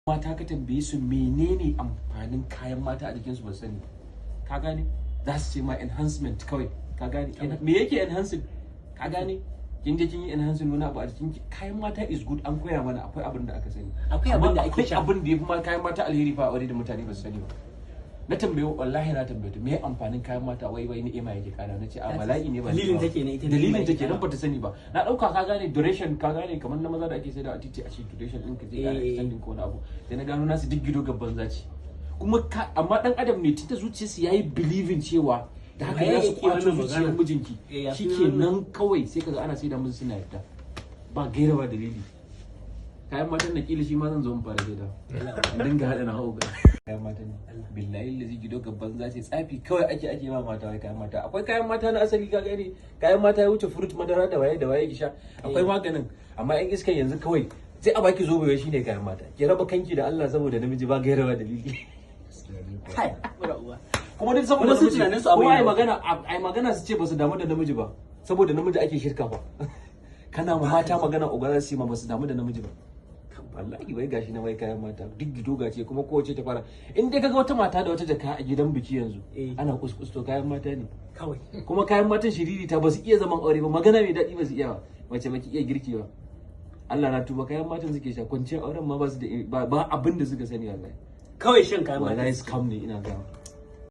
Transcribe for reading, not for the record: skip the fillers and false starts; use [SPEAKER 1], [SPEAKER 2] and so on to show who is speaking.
[SPEAKER 1] mata ka tambaye su menene amfanin kayan mata a jikinsu ba sani ka gane za su ce ma enhancement kawai ka gane me yake enhancing ka gane kin je kin yi enhancing wani abu a jikin kayan mata is good an koya mana akwai abin da aka sani
[SPEAKER 2] akwai abin da ake sha
[SPEAKER 1] abin da yafi ma kayan mata alheri fa aure da mutane ba su sani ba na tambaye wallahi na tambaye ta me amfanin kayan mata wai ni'ima yake kana nace a bala'i ne ba
[SPEAKER 2] dalilin take ne ita
[SPEAKER 1] dalilin take dan bata sani ba na dauka ka gane duration ka gane kamar na maza da ake saida a titi a ce duration din ka je ya extending ko wani abu sai na gano nasu duk gido gabban zaci kuma amma dan adam ne tunda zuciyarsa yayi believing cewa da haka ya su kwato zuciyar mijinki shikenan kawai sai kaga ana saida musu suna yadda ba gaira ba dalili kayan matan na kila shi ma zan zo in fara saida in dinga hada na hauga kayan mata ne billahi lazi gido gabban zaci tsafi kawai ake ma mata wai kayan mata akwai kayan mata na asali ka gani kayan mata ya wuce fruit madara da waye ki sha akwai maganin amma yan iskan yanzu kawai sai a baki zobe wai shine kayan mata ki raba kanki da Allah saboda namiji ba gaira ba dalili kuma duk saboda
[SPEAKER 2] su tunanin su abu
[SPEAKER 1] ai magana su ce ba su damu da namiji ba saboda namiji ake shirka ba kana ma mata magana ogara su ma ba su damu da namiji ba wallahi wai gashi na wai kayan mata duk gido gace kuma kowace ta fara in dai kaga wata mata da wata jaka a gidan biki yanzu ana kuskus to kayan mata ne
[SPEAKER 2] kawai
[SPEAKER 1] kuma kayan matan shiriri ta ba su iya zaman aure ba magana mai daɗi ba su iya ba mace baki iya girki ba Allah na tuba kayan matan suke sha kwanciyar auren ma ba su da ba abin da suka sani wallahi
[SPEAKER 2] kawai shan kayan mata
[SPEAKER 1] wallahi scam ne ina ga